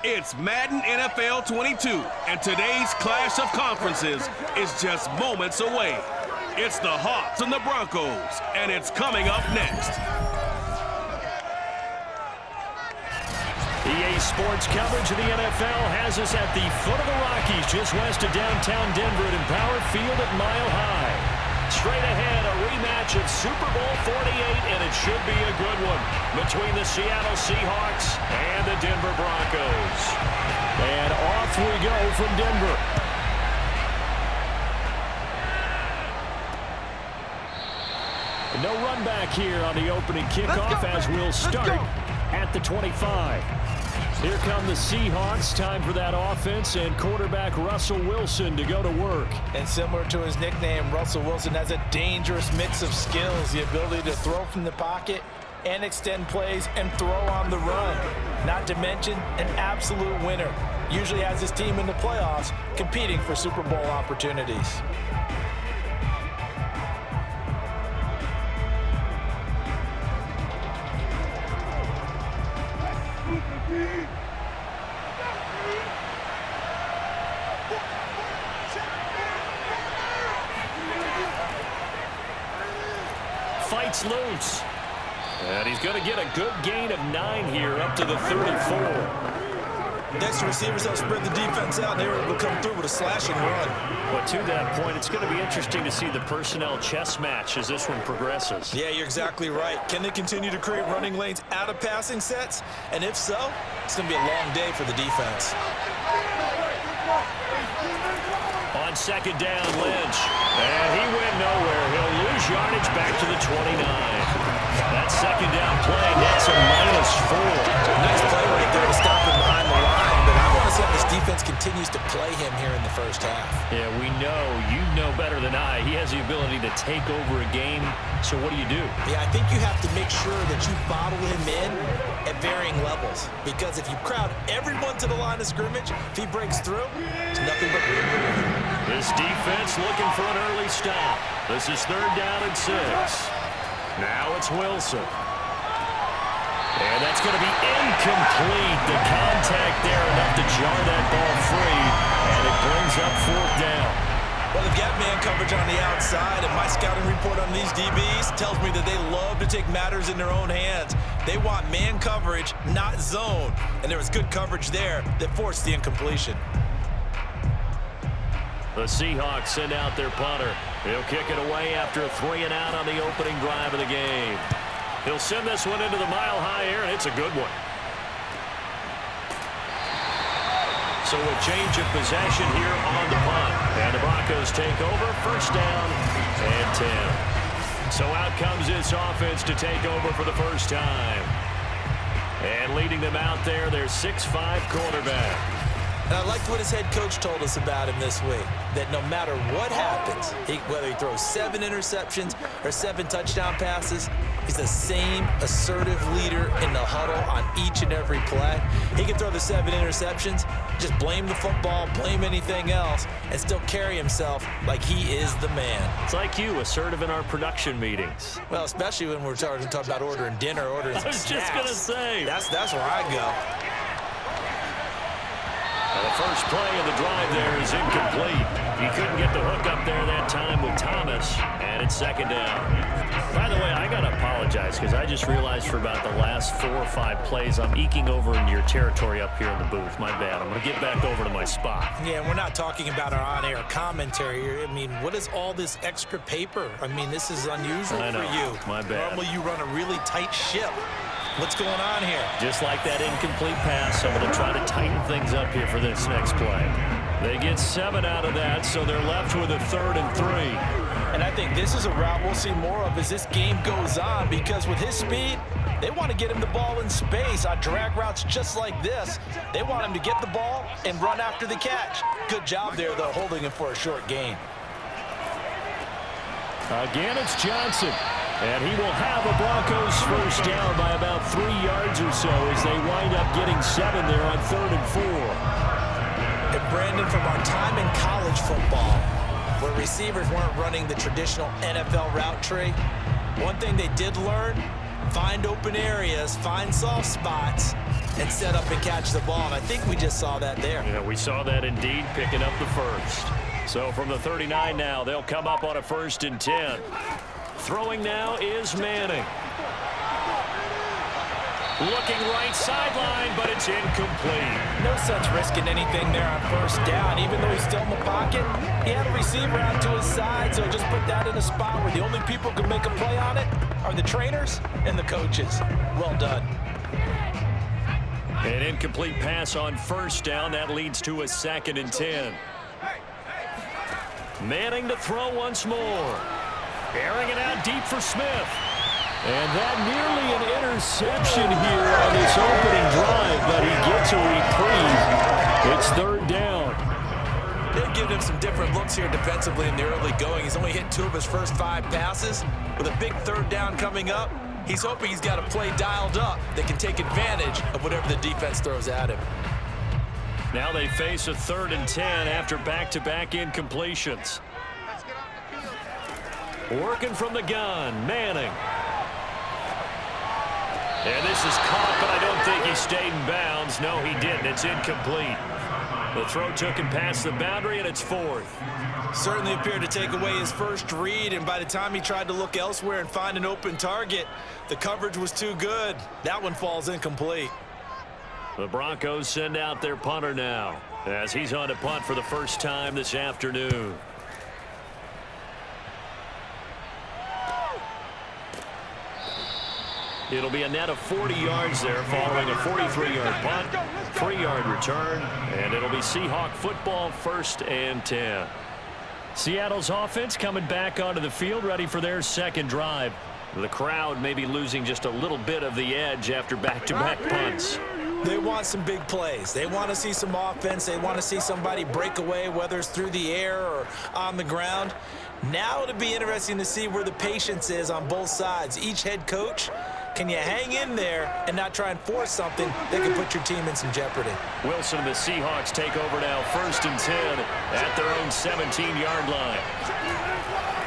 It's Madden NFL 22, and today's clash of conferences is just moments away. It's the Hawks and the Broncos, and it's coming up next. EA Sports coverage of the NFL has us at the foot of the Rockies, just west of downtown Denver at Empower Field at Mile High. Straight ahead, a rematch of Super Bowl 48, and it should be a good one, between the Seattle Seahawks and the Denver Broncos. And off we go from Denver. No run back here on the opening kickoff as we'll start at the 25. Here come the Seahawks. Time for that offense and quarterback Russell Wilson to go to work. And similar to his nickname, Russell Wilson has a dangerous mix of skills, the ability to throw from the pocket and extend plays and throw on the run. Not to mention an absolute winner. Usually has his team in the playoffs competing for Super Bowl opportunities. Fights loose. And he's going to get a good gain of 9 here up to the 34. Next, receivers help spread the defense out, and they were able to come through with a slashing run. But to that point, it's going to be interesting to see the personnel chess match as this one progresses. Yeah, you're exactly right. Can they continue to create running lanes out of passing sets? And if so, it's going to be a long day for the defense. On second down, Lynch. And he went nowhere. He'll lose yardage back to the 29. That second down play nets a -4. Nice play right there to stop him behind the line, but I want to see how this defense continues to play him here in the first half. Yeah, we know. You know better than I. He has the ability to take over a game. So what do you do? Yeah, I think you have to make sure that you bottle him in at varying levels. Because if you crowd everyone to the line of scrimmage, if he breaks through, it's nothing but room to run. This defense looking for an early stop. This is 3rd down and 6. Now it's Wilson. And that's going to be incomplete. The contact there enough to jar that ball free. And it brings up 4th down. Well, they've got man coverage on the outside, and my scouting report on these DBs tells me that they love to take matters in their own hands. They want man coverage, not zone. And there was good coverage there that forced the incompletion. The Seahawks send out their punter. He'll kick it away after a 3-and-out on the opening drive of the game. He'll send this one into the mile-high air, and it's a good one. So a change of possession here on the punt. And the Broncos take over, 1st down and 10. So out comes this offense to take over for the first time. And leading them out there, their 6'5" quarterback. And I liked what his head coach told us about him this week, that no matter what happens, whether he throws 7 interceptions or 7 touchdown passes, he's the same assertive leader in the huddle on each and every play. He can throw the 7 interceptions, just blame the football, blame anything else, and still carry himself like he is the man. It's like you, assertive in our production meetings. Well, especially when we're talking about ordering dinner, ordering some snacks. I was just going to say. That's where I go. The first play of the drive there is incomplete. He couldn't get the hook up there that time with Thomas, and it's 2nd down. By the way, I got to apologize because I just realized for about the last 4 or 5 plays I'm eking over into your territory up here in the booth. My bad. I'm going to get back over to my spot. Yeah, and we're not talking about our on-air commentary here. I mean, what is all this extra paper? I mean, this is unusual for you. My bad. Normally you run a really tight ship. What's going on here? Just like that incomplete pass, I'm going to try to tighten things up here for this next play. They get 7 out of that, so they're left with a 3rd and 3. And I think this is a route we'll see more of as this game goes on, because with his speed, they want to get him the ball in space on drag routes just like this. They want him to get the ball and run after the catch. Good job there, though, holding him for a short gain. Again, it's Johnson. And he will have a Broncos 1st down by about 3 yards or so as they wind up getting 7 there on 3rd and 4. And Brandon, from our time in college football, where receivers weren't running the traditional NFL route tree, one thing they did learn, find open areas, find soft spots, and set up and catch the ball. And I think we just saw that there. Yeah, we saw that indeed, picking up the first. So from the 39 now, they'll come up on a 1st and 10. Throwing now is Manning. Looking right sideline, but it's incomplete. No sense risking anything there on 1st down. Even though he's still in the pocket, he had a receiver out to his side, so just put that in a spot where the only people who can make a play on it are the trainers and the coaches. Well done. An incomplete pass on 1st down. That leads to a 2nd and 10. Manning to throw once more. Airing it out deep for Smith. And that nearly an interception here on this opening drive, but he gets a reprieve. It's 3rd down. They've given him some different looks here defensively in the early going. He's only hit 2 of his first 5 passes. With a big 3rd down coming up, he's hoping he's got a play dialed up that can take advantage of whatever the defense throws at him. Now they face a 3rd and 10 after back-to-back incompletions. Working from the gun, Manning. And this is caught, but I don't think he stayed in bounds. No, he didn't. It's incomplete. The throw took him past the boundary, and it's 4th. Certainly appeared to take away his first read, and by the time he tried to look elsewhere and find an open target, the coverage was too good. That one falls incomplete. The Broncos send out their punter now, as he's on to punt for the first time this afternoon. It'll be a net of 40 yards there following a 43-yard punt, 3-yard return, and it'll be Seahawk football 1st and 10. Seattle's offense coming back onto the field, ready for their 2nd drive. The crowd may be losing just a little bit of the edge after back-to-back punts. They want some big plays. They want to see some offense. They want to see somebody break away, whether it's through the air or on the ground. Now it'll be interesting to see where the patience is on both sides. Each head coach, can you hang in there and not try and force something that can put your team in some jeopardy? Wilson and the Seahawks take over now 1st and 10 at their own 17-yard line.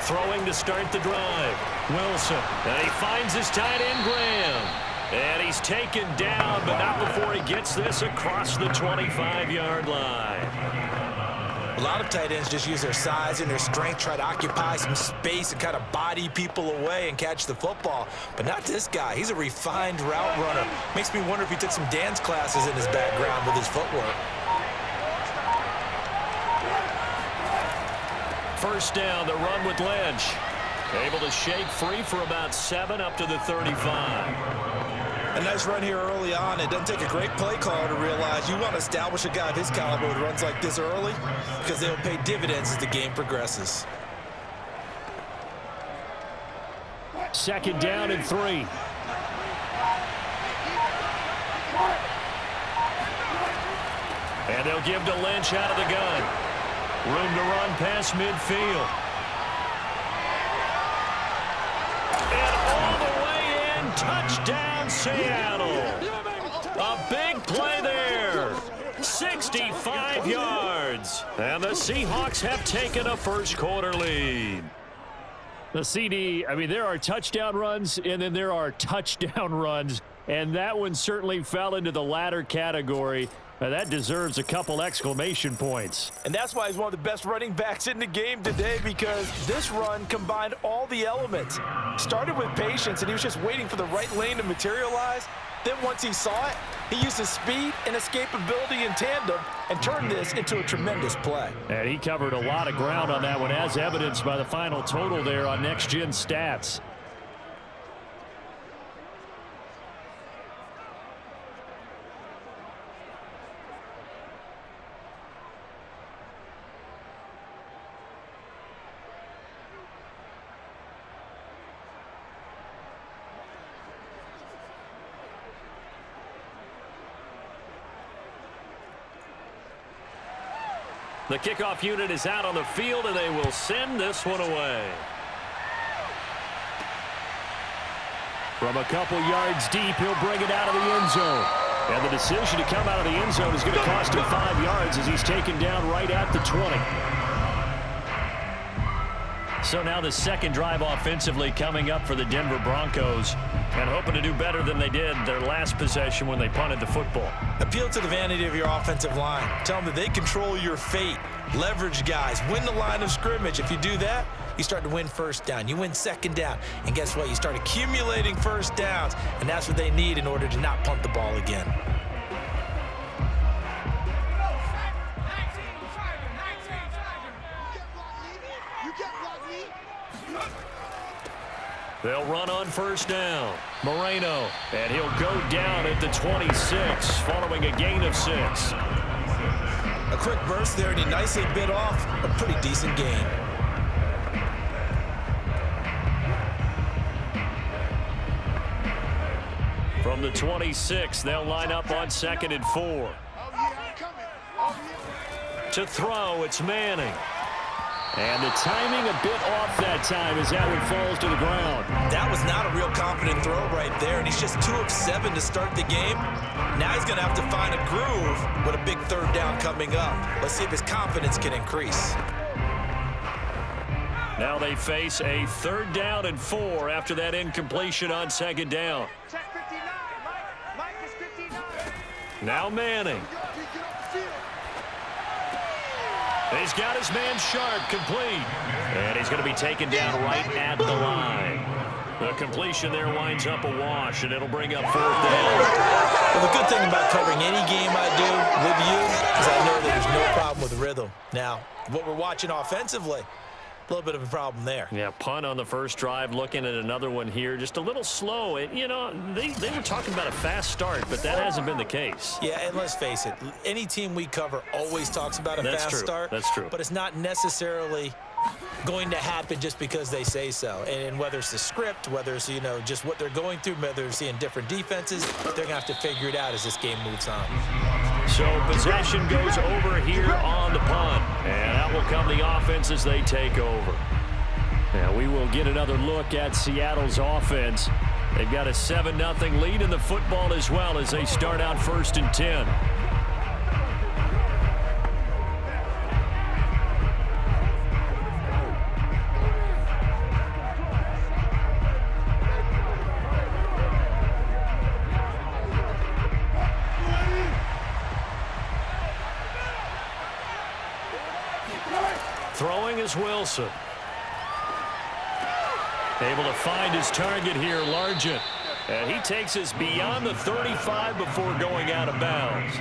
Throwing to start the drive. Wilson. And he finds his tight end, Graham. And he's taken down, but not before he gets this across the 25-yard line. A lot of tight ends just use their size and their strength, try to occupy some space and kind of body people away and catch the football. But not this guy. He's a refined route runner. Makes me wonder if he took some dance classes in his background with his footwork. 1st down, the run with Lynch. Able to shake free for about 7 up to the 35. A nice run here early on. It doesn't take a great play caller to realize you want to establish a guy of his caliber with runs like this early because they'll pay dividends as the game progresses. 2nd down and 3. And they'll give to Lynch out of the gun. Room to run past midfield. And all the way in, touchdown Seattle. A big play there. 65 yards. And the Seahawks have taken a first-quarter lead. The CD, I mean, there are touchdown runs, and then there are touchdown runs. And that one certainly fell into the latter category. That deserves a couple exclamation points. And that's why he's one of the best running backs in the game today, because this run combined all the elements. Started with patience, and he was just waiting for the right lane to materialize. Then once he saw it, he used his speed and escapability in tandem and turned this into a tremendous play. And he covered a lot of ground on that one, as evidenced by the final total there on Next Gen Stats. The kickoff unit is out on the field, and they will send this one away. From a couple yards deep, he'll bring it out of the end zone. And the decision to come out of the end zone is going to cost him 5 yards as he's taken down right at the 20. So now the second drive offensively coming up for the Denver Broncos, and hoping to do better than they did their last possession when they punted the football. Appeal to the vanity of your offensive line. Tell them that they control your fate. Leverage guys. Win the line of scrimmage. If you do that, you start to win first down. You win second down. And guess what? You start accumulating first downs. And that's what they need in order to not punt the ball again. They'll run on first down. Moreno, and he'll go down at the 26, following a gain of 6. A quick burst there, and he nicely bit off a pretty decent gain. From the 26, they'll line up on 2nd and 4. To throw, it's Manning. And the timing a bit off that time as that one falls to the ground. That was not a real confident throw right there, and he's just 2 of 7 to start the game. Now he's going to have to find a groove with a big third down coming up. Let's see if his confidence can increase. Now they face a 3rd down and 4 after that incompletion on 2nd down. Check 59. Mike is 59. Now Manning. He's got his man Sharp complete. And he's going to be taken down right at the line. The completion there winds up a wash, and it'll bring up 4th down. Well, the good thing about covering any game I do with you is I know that there's no problem with rhythm. Now, what we're watching offensively, a little bit of a problem there. Yeah, punt on the first drive, looking at another one here. Just a little slow. You know, they were talking about a fast start, but that hasn't been the case. Yeah, and let's face it, any team we cover always talks about a fast start. That's true. But it's not necessarily going to happen just because they say so. And whether it's the script, whether it's, you know, just what they're going through, whether they're seeing different defenses, they're going to have to figure it out as this game moves on. So possession goes over here on the punt. And out will come the offense as they take over. Now we will get another look at Seattle's offense. They've got a 7-0 lead in the football as well as they start out 1st and 10. Throwing is Wilson. Able to find his target here, Largent. And he takes us beyond the 35 before going out of bounds.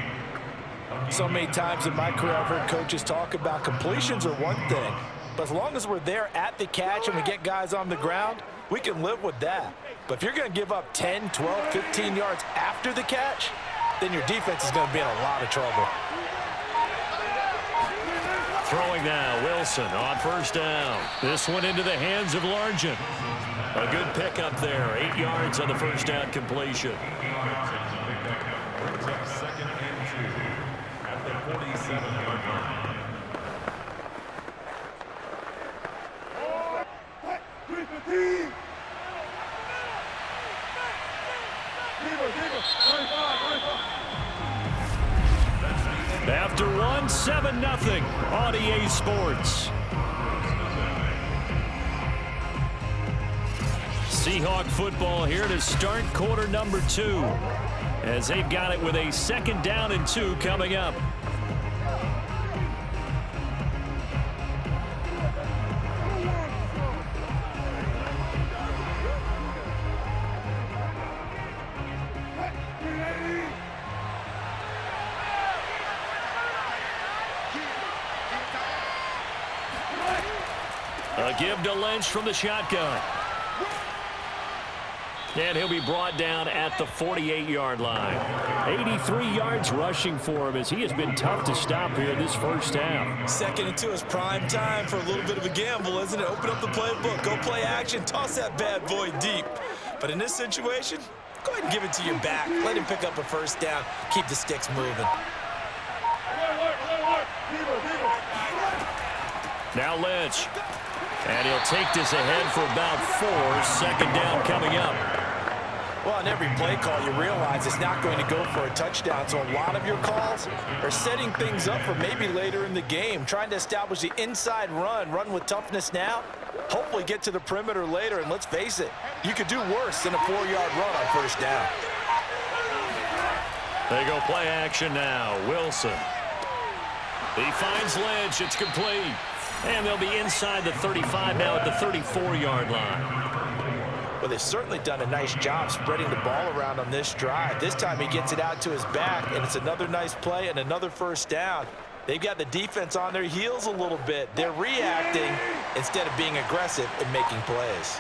So many times in my career I've heard coaches talk about completions are one thing, but as long as we're there at the catch and we get guys on the ground, we can live with that. But if you're going to give up 10, 12, 15 yards after the catch, then your defense is going to be in a lot of trouble. Throwing now, Wilson on first down. This one into the hands of Largent. A good pickup there, 8 yards on the first down completion. 2nd and 2 at the 47-yard line. After one, 7-0 on EA Sports. Seahawk football here to start quarter number 2 as they've got it with a 2nd down and 2 coming up. A give to Lynch from the shotgun. And he'll be brought down at the 48-yard line. 83 yards rushing for him as he has been tough to stop here this first half. 2nd and 2 is prime time for a little bit of a gamble, isn't it? Open up the playbook, go play action, toss that bad boy deep. But in this situation, go ahead and give it to your back. Let him pick up a first down, keep the sticks moving. Now Lynch. And he'll take this ahead for about 4. 2nd down coming up. Well, on every play call, you realize it's not going to go for a touchdown, so a lot of your calls are setting things up for maybe later in the game, trying to establish the inside run with toughness now, hopefully get to the perimeter later, and let's face it, you could do worse than a 4-yard run on first down. They go play action now. Wilson. He finds Lynch. It's complete. And they'll be inside the 35 now at the 34-yard line. Well, they've certainly done a nice job spreading the ball around on this drive. This time he gets it out to his back, and it's another nice play and another first down. They've got the defense on their heels a little bit. They're reacting instead of being aggressive and making plays.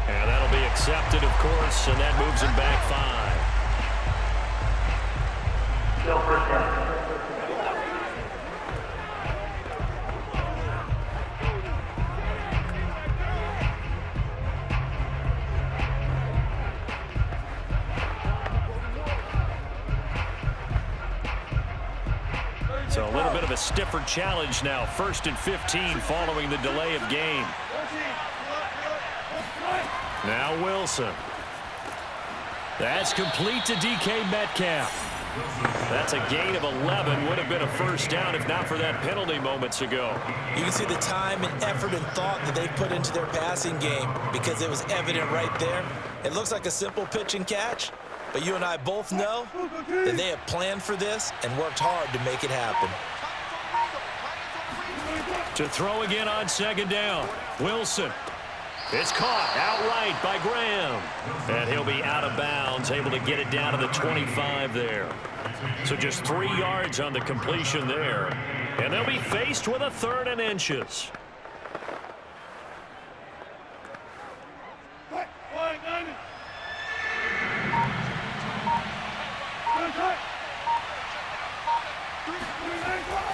And that'll be accepted, of course, and that moves him back 5. Still first down. So a little bit of a stiffer challenge now. 1st and 15 following the delay of game. Now Wilson. That's complete to DK Metcalf. That's a gain of 11. Would have been a first down if not for that penalty moments ago. You can see the time and effort and thought that they put into their passing game because it was evident right there. It looks like a simple pitch and catch, but you and I both know that they have planned for this and worked hard to make it happen. To throw again on 2nd down. Wilson. It's caught outright by Graham. And he'll be out of bounds, able to get it down to the 25 there. So just 3 yards on the completion there. And they'll be faced with a 3rd and inches.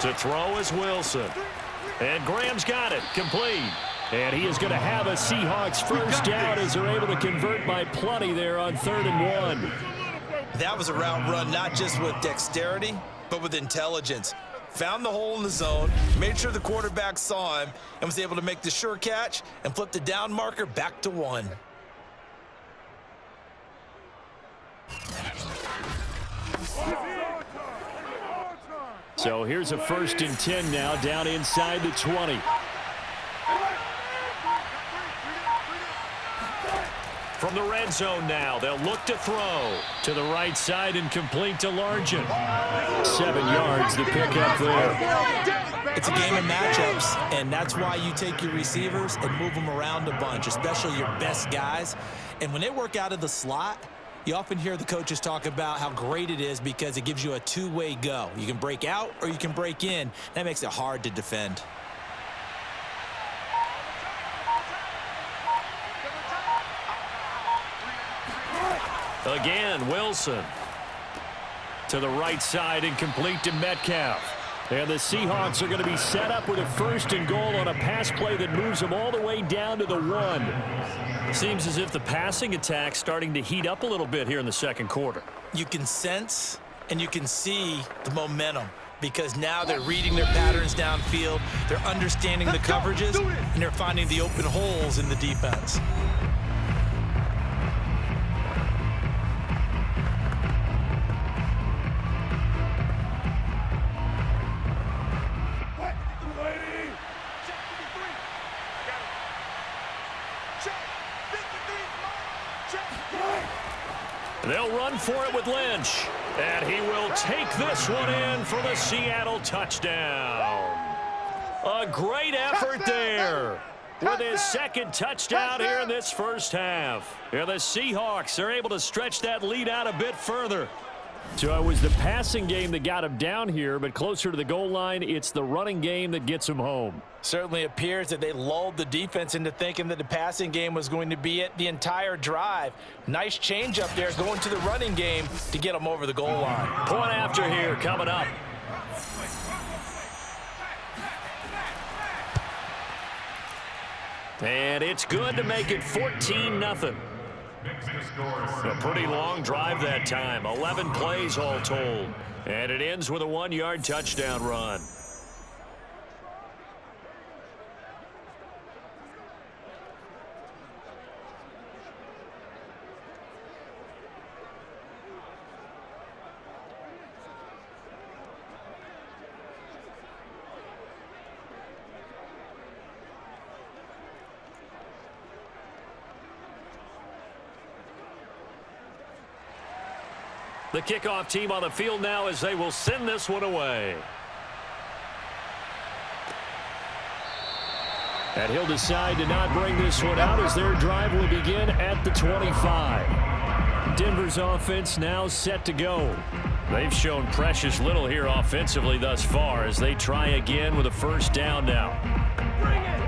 To throw is Wilson. And Graham's got it. Complete. And he is going to have a Seahawks first down as they're able to convert by plenty there on 3rd and 1. That was a route run not just with dexterity, but with intelligence. Found the hole in the zone, made sure the quarterback saw him, and was able to make the sure catch and flip the down marker back to 1. So here's a 1st and 10 now down inside the 20. From the red zone now, they'll look to throw to the right side and complete to Largent. 7 yards the pick up there. It's a game of matchups, and that's why you take your receivers and move them around a bunch, especially your best guys. And when they work out of the slot, you often hear the coaches talk about how great it is because it gives you a two-way go. You can break out or you can break in. That makes it hard to defend. Again, Wilson. To the right side and complete to Metcalf. And the Seahawks are going to be set up with a 1st and goal on a pass play that moves them all the way down to the 1. Seems as if the passing attack's starting to heat up a little bit here in the 2nd quarter. You can sense and you can see the momentum because now they're reading their patterns downfield, they're understanding the coverages, and they're finding the open holes in the defense. They'll run for it with Lynch. And he will take this one in for the Seattle touchdown. A great effort there with his 2nd touchdown here in this first half. And the Seahawks are able to stretch that lead out a bit further. So it was the passing game that got him down here, but closer to the goal line, it's the running game that gets him home. Certainly appears that they lulled the defense into thinking that the passing game was going to be it the entire drive. Nice change up there going to the running game to get them over the goal line. Point after here coming up. And it's good to make it 14-0. A pretty long drive that time. 11 plays all told. And it ends with a 1-yard touchdown run. The kickoff team on the field now as they will send this one away. And he'll decide to not bring this one out as their drive will begin at the 25. Denver's offense now set to go. They've shown precious little here offensively thus far as they try again with a first down now. Bring it!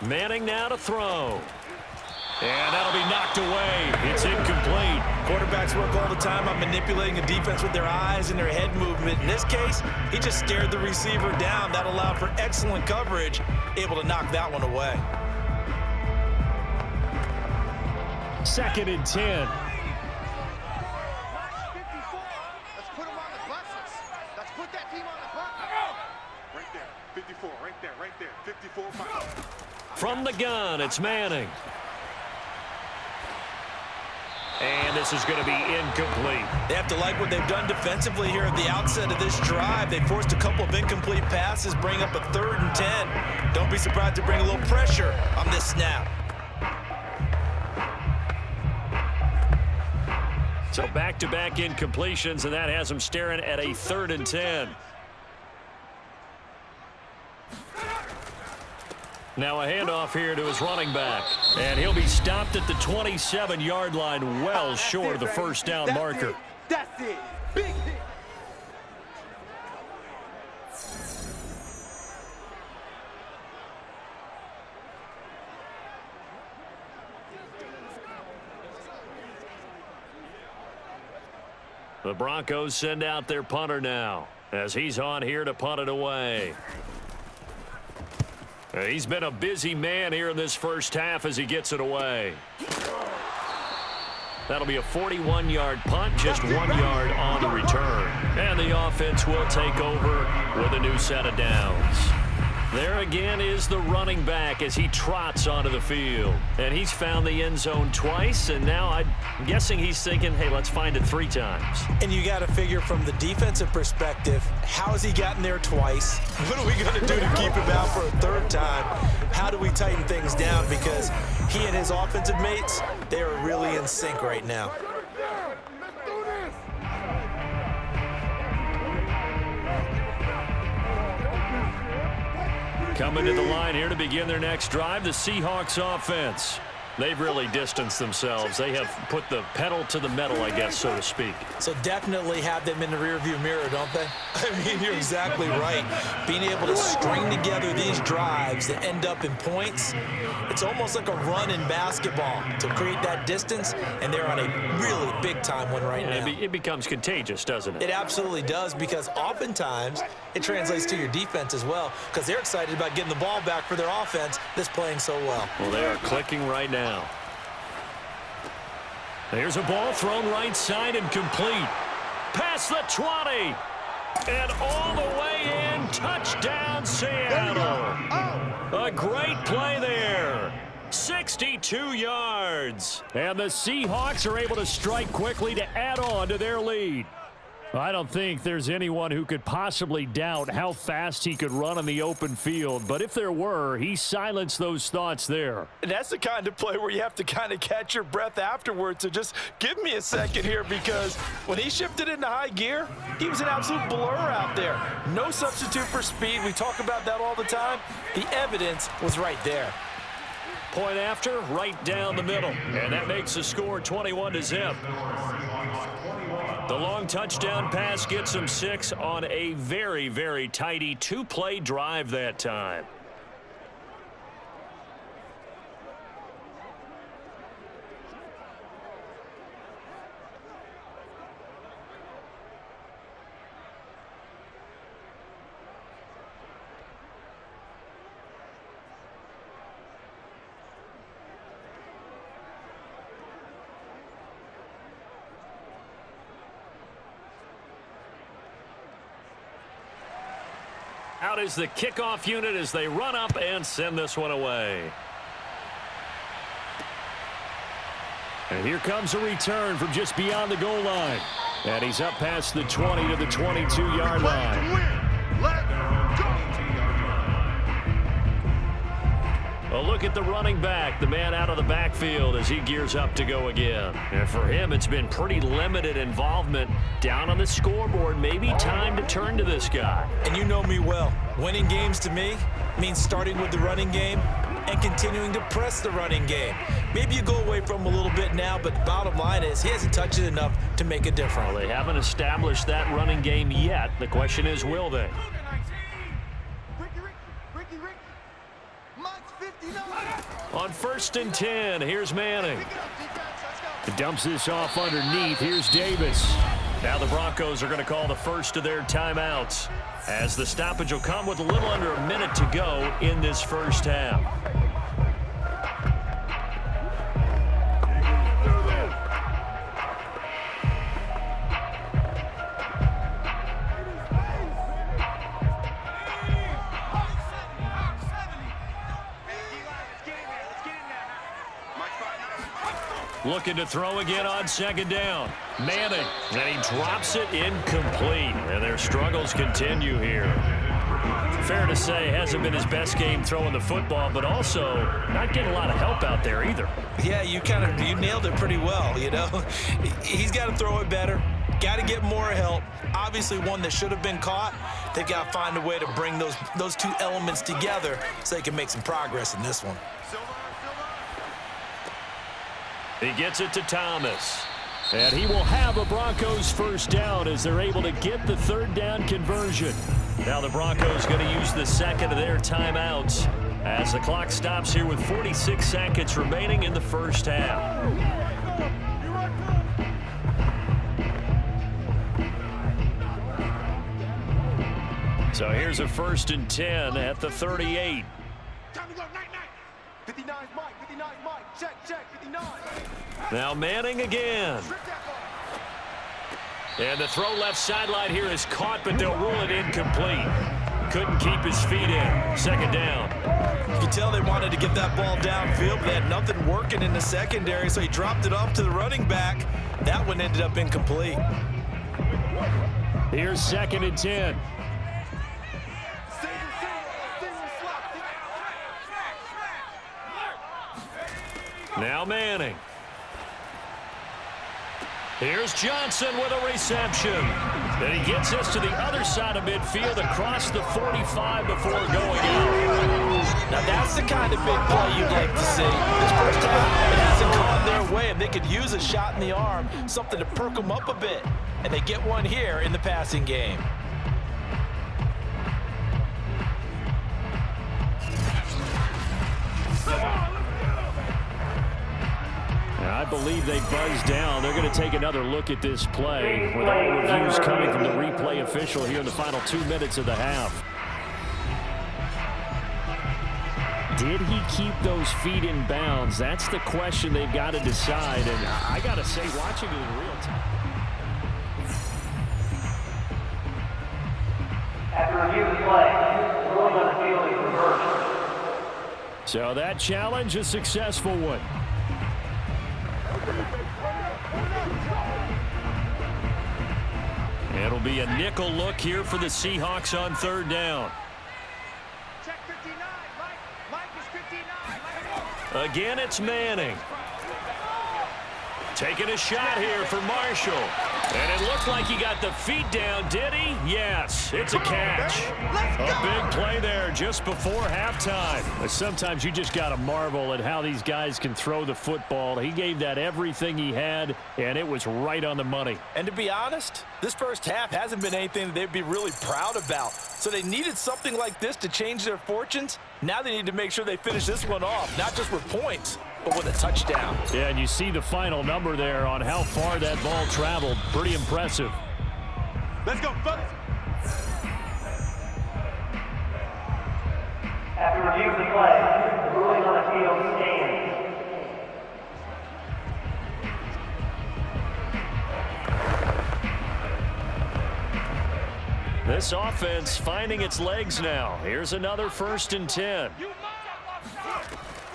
Manning now to throw. And that'll be knocked away. It's incomplete. Quarterbacks work all the time on manipulating a defense with their eyes and their head movement. In this case, he just stared the receiver down. That allowed for excellent coverage, able to knock that one away. 2nd and 10. Let's put him on the buses. Let's put that team on the bus. Right there. 54. Right there. 54. From the gun, it's Manning. And this is going to be incomplete. They have to like what they've done defensively here at the outset of this drive. They forced a couple of incomplete passes, bring up a 3rd and 10. Don't be surprised to bring a little pressure on this snap. So back-to-back incompletions, and that has them staring at a 3rd and 10. Now a handoff here to his running back. And he'll be stopped at the 27-yard line, well short of the first down marker. That's it. Big hit. The Broncos send out their punter now as he's on here to punt it away. He's been a busy man here in this first half as he gets it away. That'll be a 41-yard punt, just 1 yard on the return. And the offense will take over with a new set of downs. There again is the running back as he trots onto the field. And he's found the end zone twice, and now I'm guessing he's thinking, hey, let's find it 3 times. And you got to figure from the defensive perspective, how has he gotten there twice? What are we going to do to keep him out for a 3rd time? How do we tighten things down? Because he and his offensive mates, they are really in sync right now. Coming to the line here to begin their next drive, the Seahawks offense. They've really distanced themselves. They have put the pedal to the metal, I guess, so to speak. So definitely have them in the rearview mirror, don't they? I mean, you're exactly right. Being able to string together these drives that end up in points, it's almost like a run in basketball to create that distance, and they're on a really big-time one right now. It becomes contagious, doesn't it? It absolutely does, because oftentimes it translates to your defense as well, because they're excited about getting the ball back for their offense that's playing so well. Well, they are clicking right now. There's a ball thrown right side and complete. Past the 20. And all the way in. Touchdown, Seattle. A great play there. 62 yards. And the Seahawks are able to strike quickly to add on to their lead. I don't think there's anyone who could possibly doubt how fast he could run on the open field. But if there were, he silenced those thoughts there. And that's the kind of play where you have to kind of catch your breath afterwards. So just give me a second here, because when he shifted into high gear, he was an absolute blur out there. No substitute for speed. We talk about that all the time. The evidence was right there. Point after, right down the middle. And that makes the score 21-0. The long touchdown pass gets him 6 on a very, very tidy 2-play drive that time. Out is the kickoff unit as they run up and send this one away. And here comes a return from just beyond the goal line. And he's up past the 20 to the 22-yard line. A look at the running back, the man out of the backfield as he gears up to go again. And for him, it's been pretty limited involvement down on the scoreboard. Maybe time to turn to this guy. And you know me well. Winning games to me means starting with the running game and continuing to press the running game. Maybe you go away from him a little bit now, but the bottom line is he hasn't touched it enough to make a difference. Well, they haven't established that running game yet. The question is, will they? On 1st and 10, here's Manning. He dumps this off underneath. Here's Davis. Now the Broncos are going to call the first of their timeouts, as the stoppage will come with a little under a minute to go in this first half. Looking to throw again on 2nd down. Manning, and he drops it incomplete. And their struggles continue here. Fair to say, hasn't been his best game throwing the football, but also not getting a lot of help out there either. Yeah, you nailed it pretty well, you know. He's got to throw it better. Got to get more help. Obviously one that should have been caught. They've got to find a way to bring those two elements together so they can make some progress in this one. He gets it to Thomas. And he will have a Broncos first down as they're able to get the 3rd down conversion. Now the Broncos going to use the 2nd of their timeouts as the clock stops here with 46 seconds remaining in the first half. So here's a 1st and 10 at the 38. Time to go, night. 59 Mike, 59 Mike, check, 59. Now Manning again. And the throw left sideline here is caught, but they'll rule it incomplete. Couldn't keep his feet in. 2nd down. You can tell they wanted to get that ball downfield, but they had nothing working in the secondary, so he dropped it off to the running back. That one ended up incomplete. Here's 2nd and 10. Now Manning. Here's Johnson with a reception. Then he gets us to the other side of midfield across the 45 before going out. Now that's the kind of big play you'd like to see. This first half, it hasn't gone their way, and they could use a shot in the arm, something to perk them up a bit. And they get one here in the passing game. I believe they buzzed down. They're going to take another look at this play with all reviews coming from the replay official here in the final 2 minutes of the half. Did he keep those feet in bounds? That's the question they've got to decide. And I got to say, watching it in real time. After review of the play, ruling on the field is reversed. So that challenge, a successful one. It'll be a nickel look here for the Seahawks on 3rd down. Check 59, Mike is 59. Again, it's Manning. Taking a shot here for Marshall. And it looked like he got the feet down, did he? Yes, it's a catch. A big play there just before halftime. But sometimes you just got to marvel at how these guys can throw the football. He gave that everything he had, and it was right on the money. And to be honest, this first half hasn't been anything that they'd be really proud about. So they needed something like this to change their fortunes. Now they need to make sure they finish this one off, not just with points, but with a touchdown. Yeah, and you see the final number there on how far that ball traveled. Pretty impressive. Let's go, fellas. After review of the play, the ruling on the field stands. This offense finding its legs now. Here's another 1st and 10.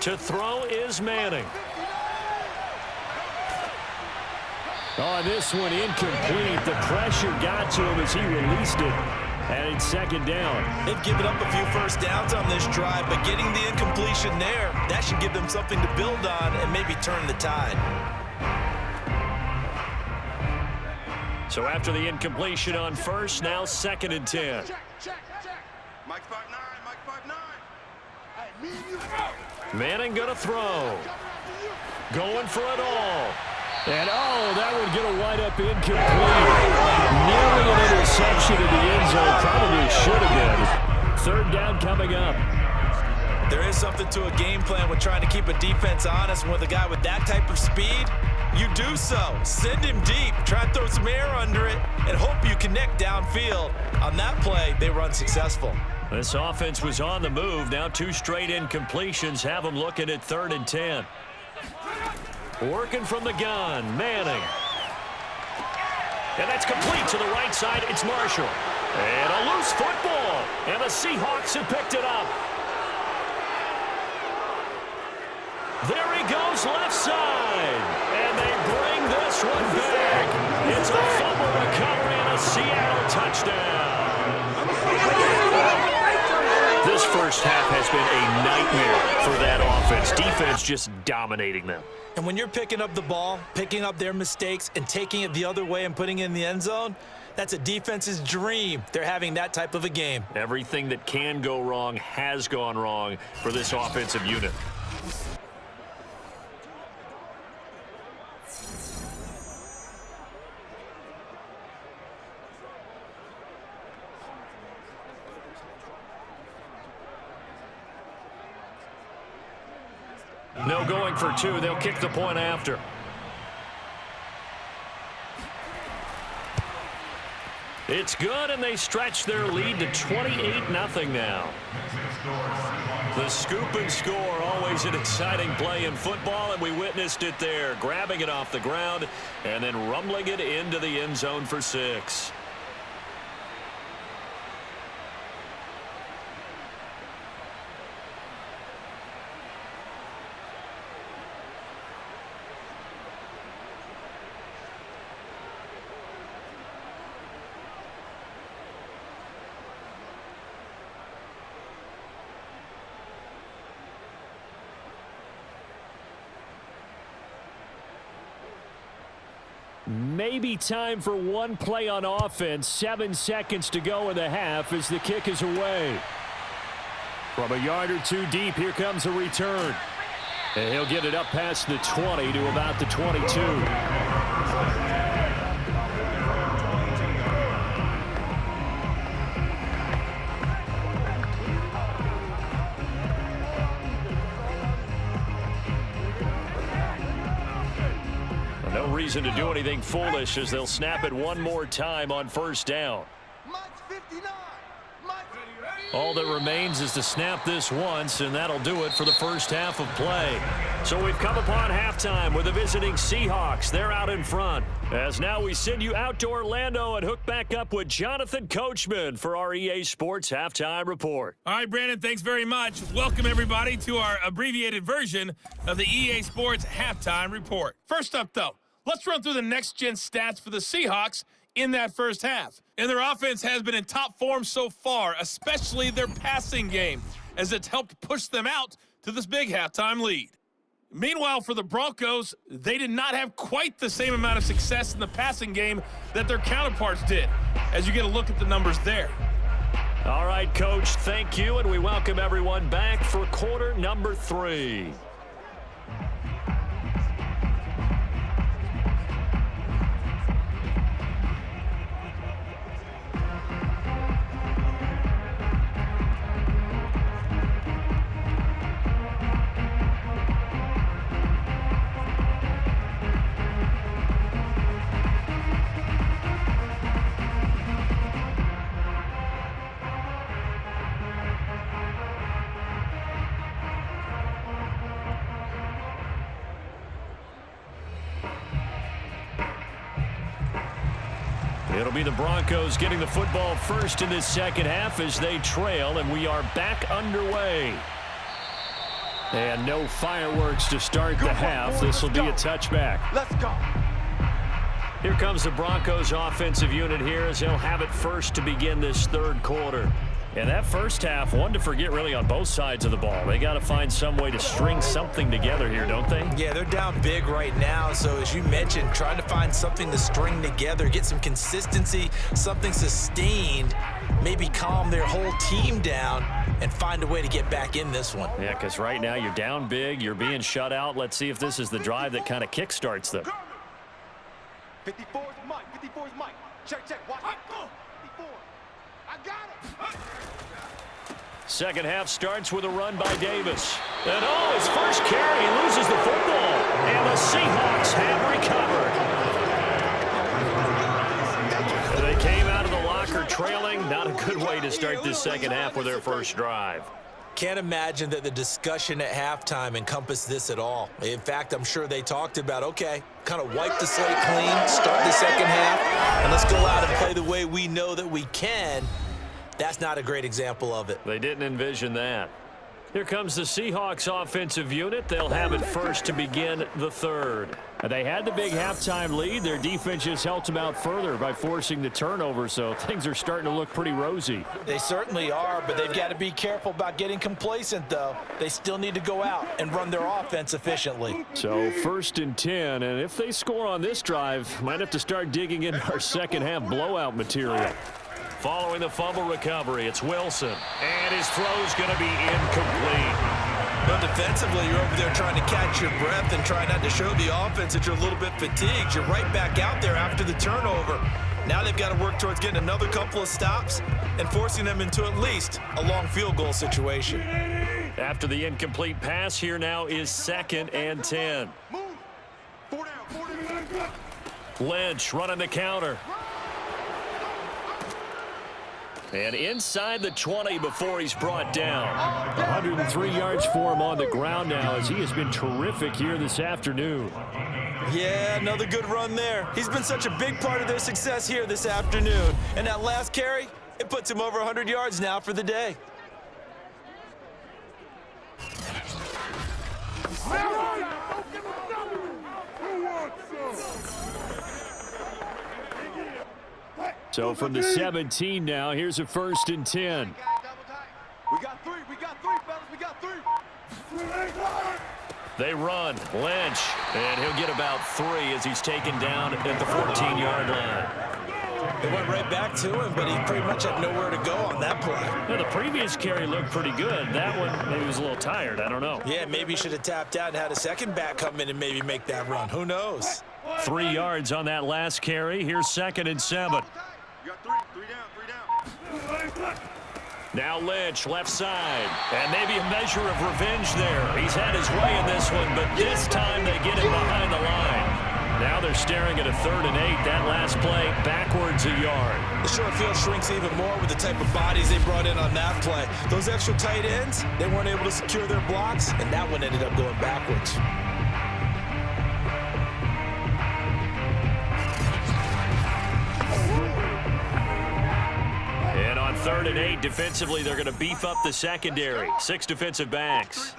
To throw is Manning. Oh, this one incomplete. The pressure got to him as he released it. And it's 2nd down. They've given up a few first downs on this drive, but getting the incompletion there, that should give them something to build on and maybe turn the tide. So after the incompletion on 1st, now 2nd and 10. Check. Mike 5'9", Mike 5'9". Manning gonna throw. Going for it all. And oh, that would get a wide-up incomplete. Nearly an interception in the end zone. Probably should have been. 3rd down coming up. There is something to a game plan with trying to keep a defense honest. With a guy with that type of speed, you do so. Send him deep, try and throw some air under it, and hope you connect downfield. On that play, they were unsuccessful. This offense was on the move. Now 2 straight incompletions have them looking at 3rd and 10. Working from the gun, Manning. And that's complete to the right side. It's Marshall. And a loose football. And the Seahawks have picked it up. There he goes, left side. And they bring this one back. It's a fumble recovery and a Seattle touchdown. This first half has been a nightmare for that offense. Defense just dominating them. And when you're picking up the ball, picking up their mistakes, and taking it the other way and putting it in the end zone, that's a defense's dream. They're having that type of a game. Everything that can go wrong has gone wrong for this offensive unit. No going for 2. They'll kick the point after. It's good, and they stretch their lead to 28-0 now. The scoop and score, always an exciting play in football, and we witnessed it there, grabbing it off the ground and then rumbling it into the end zone for 6. Maybe time for one play on offense. 7 seconds to go in the half as the kick is away. From a yard or 2 deep, here comes a return. And he'll get it up past the 20 to about the 22. No reason to do anything foolish as they'll snap it one more time on 1st down. All that remains is to snap this once, and that'll do it for the first half of play. So we've come upon halftime with the visiting Seahawks. They're out in front. As now we send you out to Orlando and hook back up with Jonathan Coachman for our EA Sports Halftime Report. All right, Brandon, thanks very much. Welcome, everybody, to our abbreviated version of the EA Sports Halftime Report. First up, though, let's run through the next-gen stats for the Seahawks in that first half. And their offense has been in top form so far, especially their passing game, as it's helped push them out to this big halftime lead. Meanwhile, for the Broncos, they did not have quite the same amount of success in the passing game that their counterparts did, as you get a look at the numbers there. All right, Coach, thank you, and we welcome everyone back for quarter number 3. It'll be the Broncos getting the football first in this second half as they trail, and we are back underway. And no fireworks to start the half. This will be a touchback. Let's go. Here comes the Broncos offensive unit here as they'll have it first to begin this third quarter. And that first half, one to forget really on both sides of the ball. They got to find some way to string something together here, don't they? Yeah, they're down big right now. So as you mentioned, trying to find something to string together, get some consistency, something sustained, maybe calm their whole team down and find a way to get back in this one. Yeah, because right now you're down big, you're being shut out. Let's see if this is the drive that kind of kickstarts them. 54 is Mike. 54 is Mike. Check, check. Watch it. 54. I got it. Second half starts with a run by Davis. And his first carry, he loses the football. And the Seahawks have recovered. They came out of the locker trailing. Not a good way to start this second half with their first drive. Can't imagine that the discussion at halftime encompassed this at all. In fact, I'm sure they talked about, okay, kind of wipe the slate clean, start the second half, and let's go out and play the way we know that we can. That's not a great example of it. They didn't envision that. Here comes the Seahawks offensive unit. They'll have it first to begin the third. They had the big halftime lead. Their defense just helped them out further by forcing the turnover, so things are starting to look pretty rosy. They certainly are, but they've got to be careful about getting complacent, though. They still need to go out and run their offense efficiently. So 1st and 10, and if they score on this drive, might have to start digging in our second half blowout material. Following the fumble recovery, it's Wilson. And his throw's going to be incomplete. But defensively, you're over there trying to catch your breath and try not to show the offense that you're a little bit fatigued. You're right back out there after the turnover. Now they've got to work towards getting another couple of stops and forcing them into at least a long field goal situation. After the incomplete pass, here now is 2nd and 10. Move. 4 down. Lynch running the counter. And inside the 20 before he's brought down. 103 yards for him on the ground now as he has been terrific here this afternoon. Yeah, another good run there. He's been such a big part of their success here this afternoon. And that last carry, it puts him over 100 yards now for the day. So from the 17 now, here's a 1st and 10. We got 3. We got 3, fellas. We got 3. They run. Lynch. And he'll get about 3 as he's taken down at the 14-yard line. They went right back to him, but he pretty much had nowhere to go on that play. Now, the previous carry looked pretty good. That one, maybe he was a little tired. I don't know. Yeah, maybe he should have tapped out and had a second back come in and maybe make that run. Who knows? 3 yards on that last carry. Here's 2nd and 7. You got 3. 3 down. Now Lynch, left side. And maybe a measure of revenge there. He's had his way in this one, but this time they get him behind the line. Now they're staring at a 3rd and 8. That last play, backwards a yard. The short field shrinks even more with the type of bodies they brought in on that play. Those extra tight ends, they weren't able to secure their blocks, and that one ended up going backwards. And on 3rd and 8, defensively, they're going to beef up the secondary. 6 defensive backs.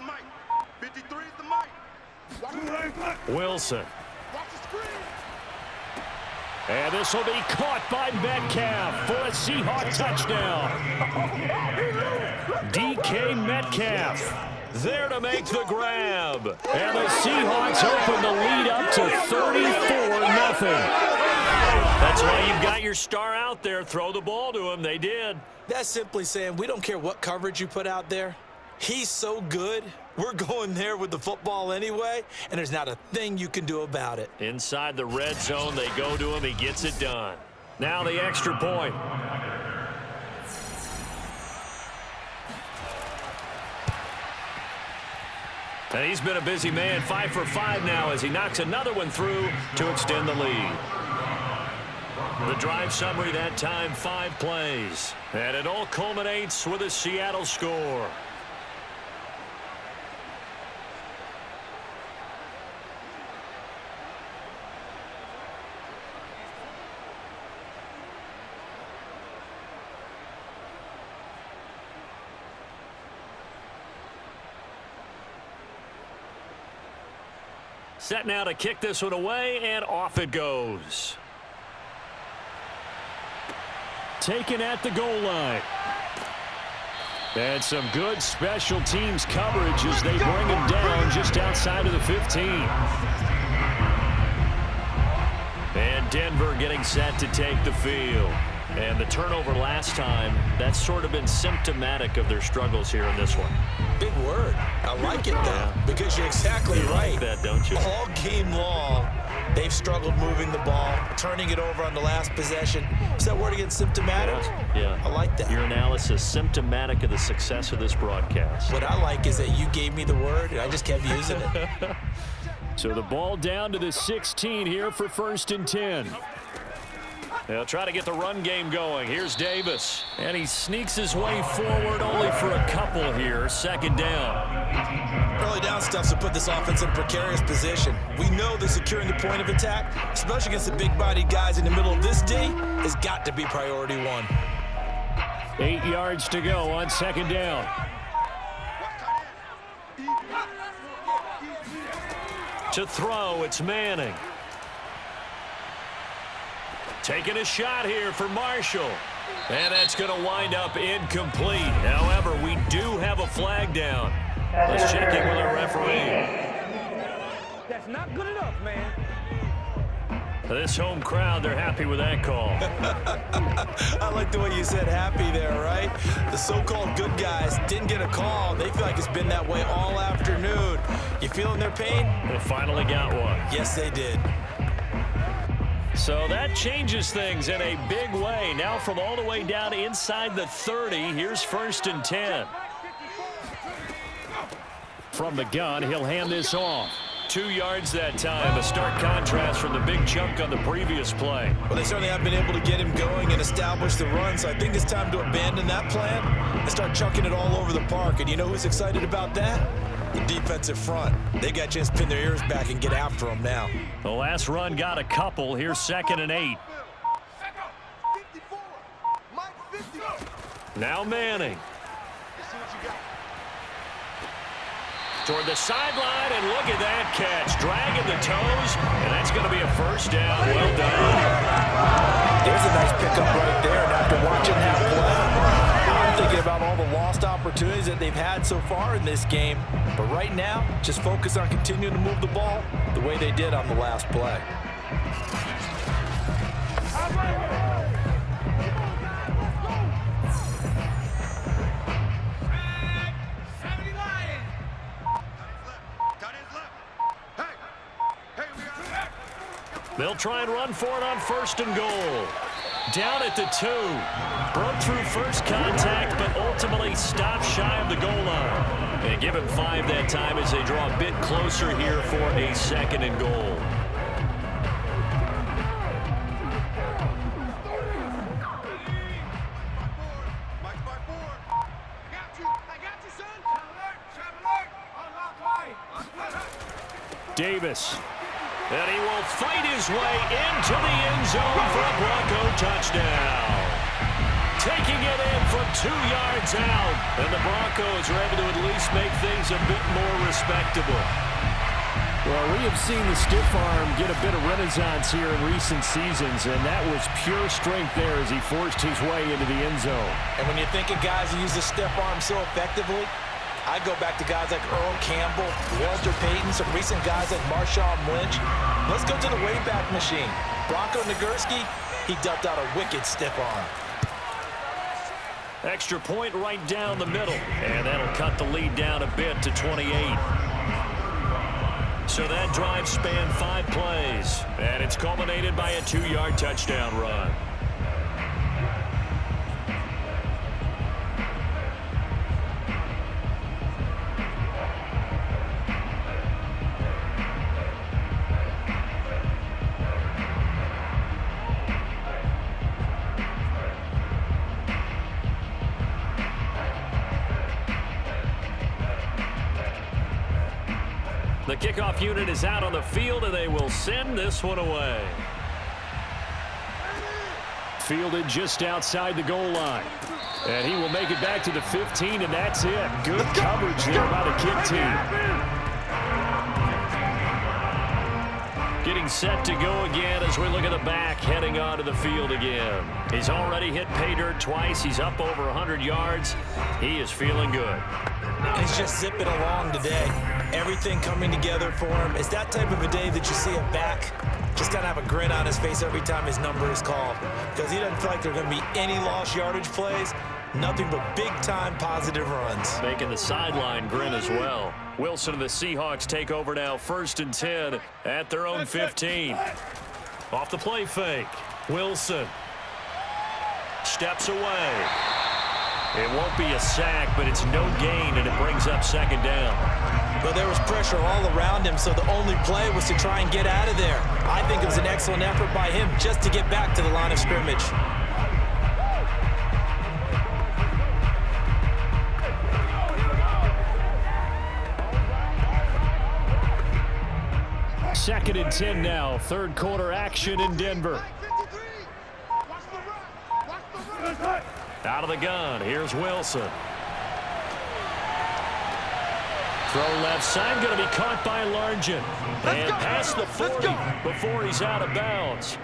53 is the mic. Wilson. And this will be caught by Metcalf for a Seahawks touchdown. DK Metcalf. there to make the grab. And the Seahawks open the lead up to 34-0. That's why you've got your star out there. Throw the ball to him. They did. That's simply saying we don't care what coverage you put out there. He's so good, we're going there with the football anyway, and there's not a thing you can do about it. Inside the red zone, they go to him. He gets it done. Now the extra point. And he's been a busy man, 5 for 5 now as he knocks another one through to extend the lead. The drive summary that time, 5 plays. And it all culminates with a Seattle score. Set now to kick this one away, and off it goes. Taken at the goal line. And some good special teams coverage as they bring him down just outside of the 15. And Denver getting set to take the field. And the turnover last time, that's sort of been symptomatic of their struggles here in this one. Big word. I like it, though, because you're exactly right. You like that, don't you? All game long, they've struggled moving the ball, turning it over on the last possession. Is that word again, symptomatic? Yeah. I like that. Your analysis, symptomatic of the success of this broadcast. What I like is that you gave me the word, and I just kept using it. So the ball down to the 16 here for 1st and 10. They'll try to get the run game going. Here's Davis. And he sneaks his way forward only for a couple here. 2nd down. Early down stuff to put this offense in a precarious position. We know that securing the point of attack, especially against the big-bodied guys in the middle of this D, has got to be priority 1. 8 yards to go on 2nd down. To throw, it's Manning. Taking a shot here for Marshall. And that's going to wind up incomplete. However, we do have a flag down. Let's check in with our referee. That's not good enough, man. This home crowd, they're happy with that call. I like the way you said happy there, right? The so-called good guys didn't get a call. They feel like it's been that way all afternoon. You feeling their pain? They finally got one. Yes, they did. So that changes things in a big way. Now from all the way down inside the 30, here's 1st and 10. From the gun, he'll hand this off. 2 yards that time, a stark contrast from the big chunk on the previous play. Well, they certainly have been able to get him going and establish the run, so I think it's time to abandon that plan and start chucking it all over the park. And you know who's excited about that? The defensive front. They got a chance to pin their ears back and get after him now. The last run got a couple. Here's 2nd and 8. Now Manning. Toward the sideline, and look at that catch. Dragging the toes, and that's going to be a 1st down. Well done. There's a nice pickup right there, and after watching that play, I'm thinking about all the lost opportunities that they've had so far in this game. But right now, just focus on continuing to move the ball the way they did on the last play. They'll try and run for it on 1st and goal. Down at the 2. Broke through first contact, but ultimately stopped shy of the goal line. And give him 5 that time as they draw a bit closer here for a 2nd and goal. Davis. And he will fight his way into the end zone for a Bronco touchdown. Taking it in from 2 yards out. And the Broncos are able to at least make things a bit more respectable. Well, we have seen the stiff arm get a bit of renaissance here in recent seasons, and that was pure strength there as he forced his way into the end zone. And when you think of guys who use the stiff arm so effectively, I go back to guys like Earl Campbell, Walter Payton, some recent guys like Marshawn Lynch. Let's go to the Wayback Machine. Bronco Nagurski, he dealt out a wicked stiff arm. Extra point right down the middle, and that'll cut the lead down a bit to 28. So that drive spanned 5 plays, and it's culminated by a 2-yard touchdown run. The kickoff unit is out on the field, and they will send this one away. Fielded just outside the goal line. And he will make it back to the 15, and that's it. Good coverage there by the kick team. Getting set to go again as we look at the back, heading onto the field again. He's already hit pay dirt twice. He's up over 100 yards. He is feeling good. He's just zipping along today. Everything coming together for him. It's that type of a day that you see a back just kind of have a grin on his face every time his number is called, because he doesn't feel like there are going to be any lost yardage plays. Nothing but big-time positive runs. Making the sideline grin as well. Wilson and the Seahawks take over now, 1st and 10 at their own 15. Off the play fake. Wilson steps away. It won't be a sack, but it's no gain, and it brings up 2nd down. But there was pressure all around him, so the only play was to try and get out of there. I think it was an excellent effort by him just to get back to the line of scrimmage. Second and 10 now. 3rd quarter action in Denver. Out of the gun. Here's Wilson. Throw left side, going to be caught by Largent. And past the 40 before he's out of bounds.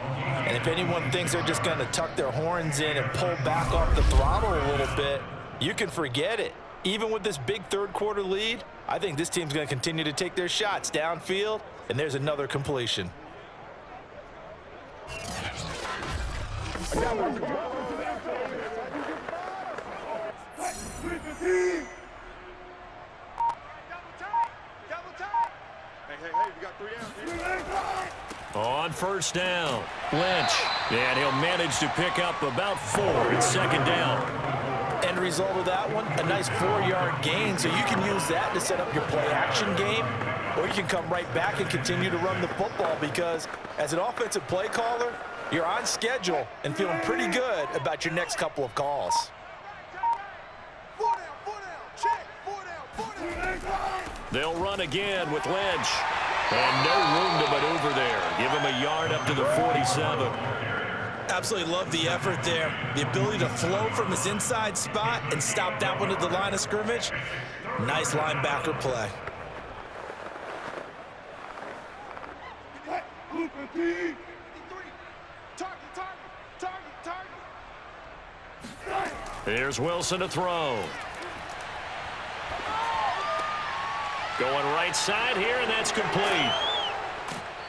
And if anyone thinks they're just going to tuck their horns in and pull back off the throttle a little bit, you can forget it. Even with this big 3rd quarter lead, I think this team's going to continue to take their shots downfield, and there's another completion. On 1st down, Lynch. And he'll manage to pick up about 4. It's 2nd down. End result of that one, a nice 4-yard gain, so you can use that to set up your play-action game, or you can come right back and continue to run the football, because as an offensive play caller, you're on schedule and feeling pretty good about your next couple of calls. They'll run again with Lynch. And no room to maneuver there. Give him a yard up to the 47. Absolutely love the effort there. The ability to flow from his inside spot and stop that one at the line of scrimmage. Nice linebacker play. Here's Wilson to throw. Going right side here, and that's complete.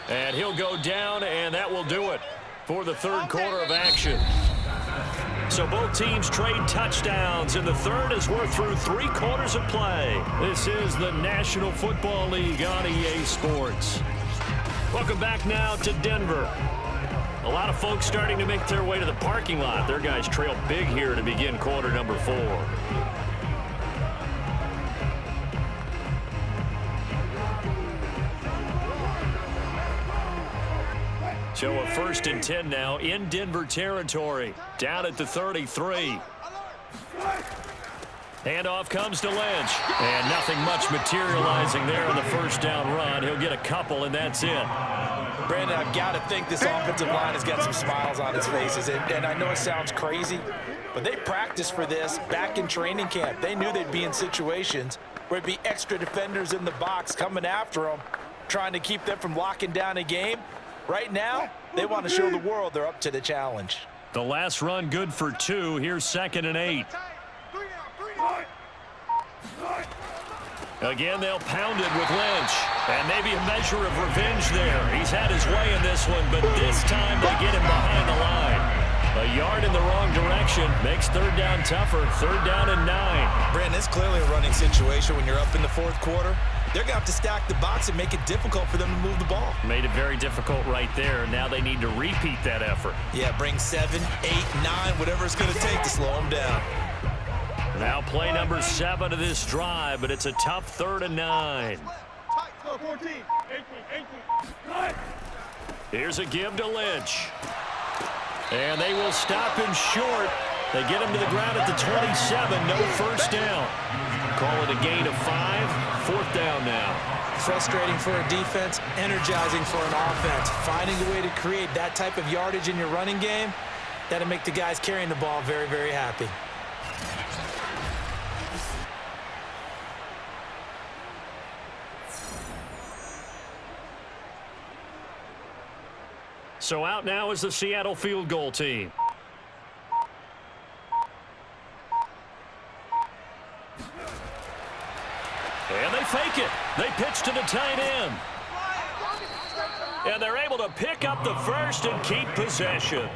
And he'll go down, and that will do it for the 3rd quarter of action. So both teams trade touchdowns in the 3rd as we're through 3 quarters of play. This is the National Football League on EA Sports. Welcome back now to Denver. A lot of folks starting to make their way to the parking lot. Their guys trail big here to begin quarter number 4. So a 1st and 10 now in Denver territory. Down at the 33. Handoff comes to Lynch. And nothing much materializing there on the 1st down run. He'll get a couple, and that's it. Brandon, I've got to think this offensive line has got some smiles on its faces. And I know it sounds crazy, but they practiced for this back in training camp. They knew they'd be in situations where it'd be extra defenders in the box coming after them, trying to keep them from locking down a game. Right now, they want to show the world they're up to the challenge. The last run good for 2. Here's 2nd and 8. Again, they'll pound it with Lynch. And maybe a measure of revenge there. He's had his way in this one, but this time they get him behind the line. A yard in the wrong direction makes third down tougher. 3rd down and 9. Brandon, it's clearly a running situation when you're up in the 4th quarter. They're going to have to stack the box and make it difficult for them to move the ball. Made it very difficult right there. Now they need to repeat that effort. Yeah, bring 7, 8, 9, whatever it's going to take to slow them down. Now play number 7 of this drive, but it's a tough 3rd and 9. Here's a give to Lynch. And they will stop him short. They get him to the ground at the 27. No first down. Call it a gain of 5. 4th down now. Frustrating for a defense, energizing for an offense. Finding a way to create that type of yardage in your running game, that'll make the guys carrying the ball very, very happy. So out now is the Seattle field goal team. And they fake it. They pitch to the tight end. And they're able to pick up the first and keep possession.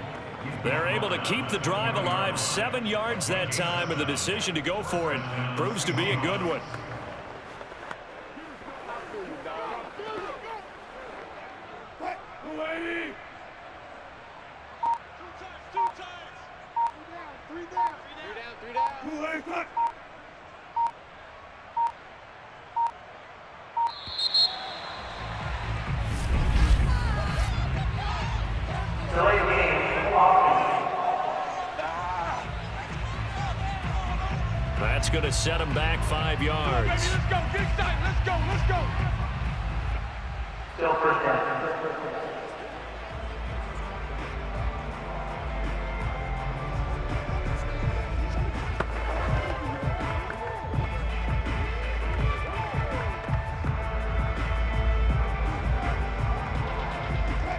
They're able to keep the drive alive. 7 yards that time, and the decision to go for it proves to be a good one. That's going to set him back 5 yards. Let's go, get excited, let's go, let's go. Still first down.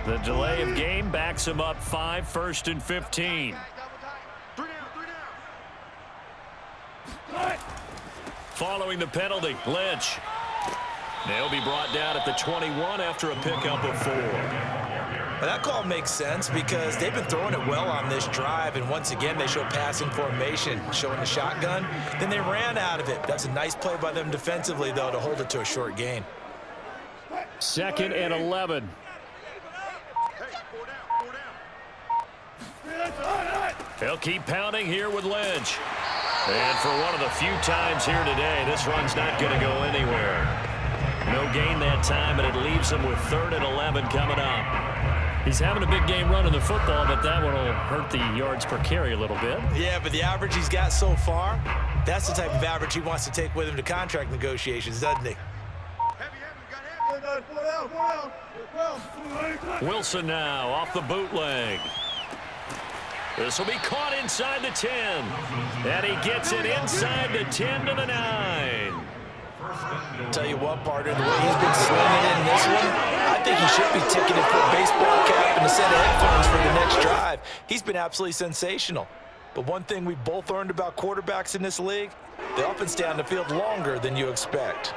The delay of game backs him up 5, 1st and 15. Following the penalty, Lynch. They'll be brought down at the 21 after a pickup of 4. Well, that call makes sense because they've been throwing it well on this drive, and once again they show passing formation, showing the shotgun. Then they ran out of it. That's a nice play by them defensively, though, to hold it to a short gain. 2nd and 11. They'll keep pounding here with Lynch. And for one of the few times here today, this run's not going to go anywhere. No gain that time, and it leaves him with 3rd and 11 coming up. He's having a big game running the football, but that one will hurt the yards per carry a little bit. Yeah, but the average he's got so far, that's the type of average he wants to take with him to contract negotiations, doesn't he? Wilson now off the bootleg. This will be caught inside the 10. And he gets it inside the 10 to the 9. Tell you what, partner, the way he's been slinging in this one, I think he should be ticketed for a baseball cap and a set of headphones for the next drive. He's been absolutely sensational. But one thing we both learned about quarterbacks in this league, they often stay on the field longer than you expect.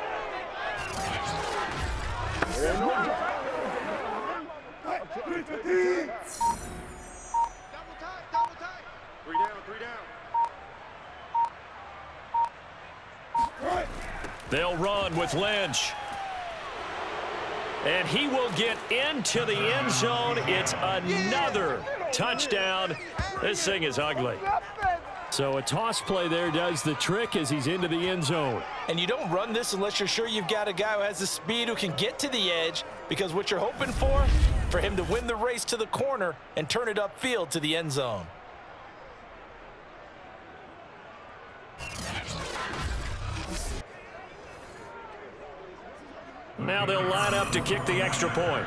They'll run with Lynch. And he will get into the end zone. It's another touchdown. This thing is ugly. So a toss play there does the trick as he's into the end zone. And you don't run this unless you're sure you've got a guy who has the speed who can get to the edge, because what you're hoping for him to win the race to the corner and turn it upfield to the end zone. Now they'll line up to kick the extra point.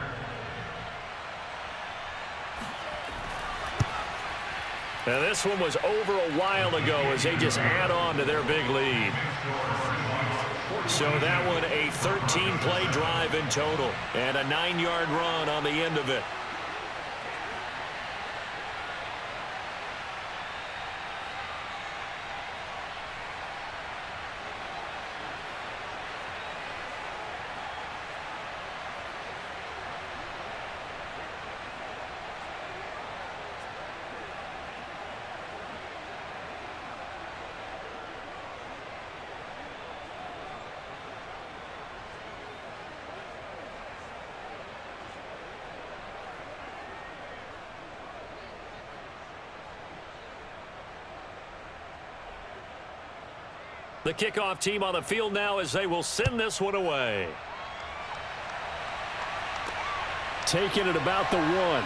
Now this one was over a while ago as they just add on to their big lead. So that one a 13-play drive in total and a 9-yard run on the end of it. The kickoff team on the field now as they will send this one away. Taking it about the 1.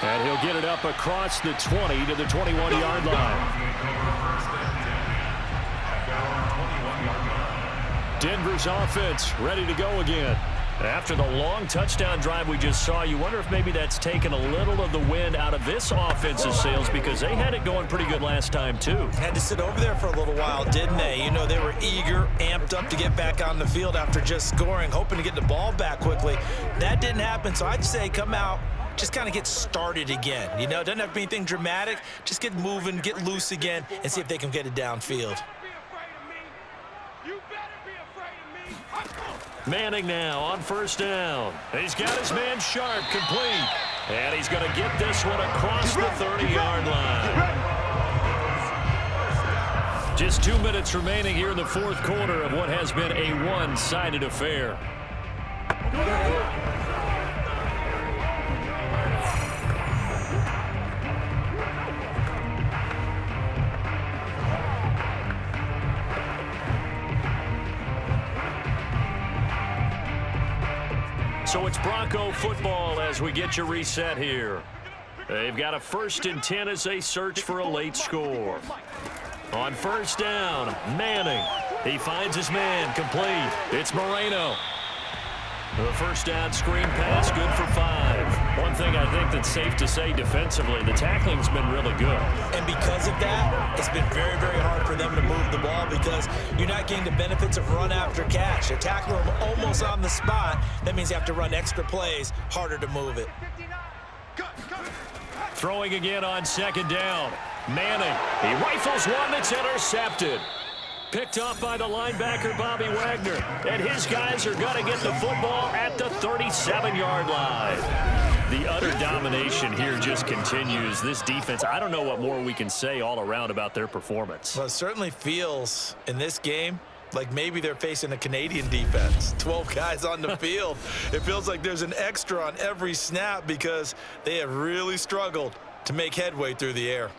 And he'll get it up across the 20 to the 21-yard line. Denver's offense ready to go again. After the long touchdown drive we just saw, you wonder if maybe that's taken a little of the wind out of this offense's sails because they had it going pretty good last time too. Had to sit over there for a little while, didn't they? You know, they were eager, amped up to get back on the field after just scoring, hoping to get the ball back quickly. That didn't happen, so I'd say come out, just kind of get started again. You know, it doesn't have to be anything dramatic. Just get moving, get loose again, and see if they can get it downfield. Manning now on first down. He's got his man Sharp complete. And he's going to get this one across the 30-yard line. Just 2 minutes remaining here in the fourth quarter of what has been a one-sided affair. So it's Bronco football as we get you reset here. They've got a 1st and 10 as they search for a late score. On first down, Manning. He finds his man complete. It's Moreno. The first down screen pass, good for 5. One thing I think that's safe to say defensively, the tackling's been really good. And because of that, it's been very, very hard for them to move the ball because you're not getting the benefits of run after catch. They're tackling them almost on the spot. That means you have to run extra plays, harder to move it. Throwing again on second down. Manning, he rifles one that's intercepted. Picked off by the linebacker, Bobby Wagner. And his guys are going to get the football at the 37-yard line. The utter domination here just continues. This defense, I don't know what more we can say all around about their performance. Well, it certainly feels in this game like maybe they're facing a Canadian defense. 12 guys on the field. It feels like there's an extra on every snap because they have really struggled to make headway through the air.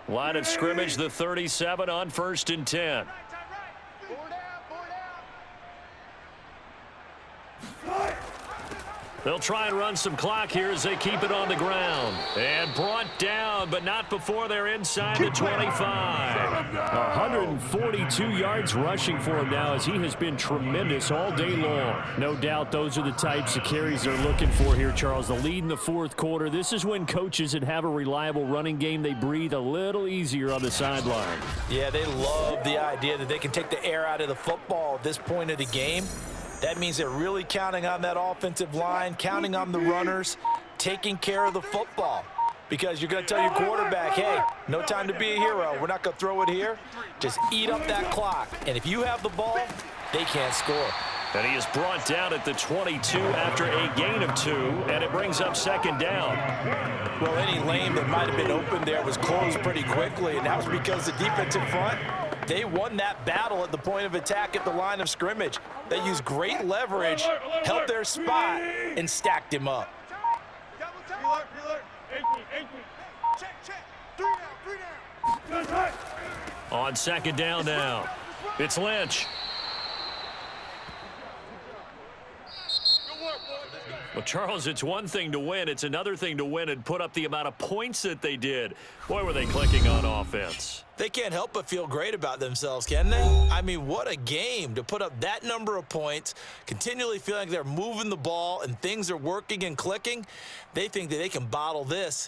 Line of scrimmage, the 37 on 1st and 10. They'll try and run some clock here as they keep it on the ground. And brought down, but not before they're inside the 25. 142 yards rushing for him now as he has been tremendous all day long. No doubt those are the types of carries they're looking for here, Charles. The lead in the fourth quarter. This is when coaches that have a reliable running game, they breathe a little easier on the sideline. Yeah, they love the idea that they can take the air out of the football at this point of the game. That means they're really counting on that offensive line, counting on the runners, taking care of the football. Because you're going to tell your quarterback, hey, no time to be a hero. We're not going to throw it here. Just eat up that clock. And if you have the ball, they can't score. And he is brought down at the 22 after a gain of 2, and it brings up second down. Well, any lane that might have been open there was closed pretty quickly, and that was because the defensive front, they won that battle at the point of attack at the line of scrimmage. They used great leverage, held their spot, and stacked him up. On second down now, it's Lynch. Well, Charles, it's one thing to win. It's another thing to win and put up the amount of points that they did. Boy, were they clicking on offense. They can't help but feel great about themselves, can they? I mean, what a game to put up that number of points, continually feeling like they're moving the ball and things are working and clicking. They think that they can bottle this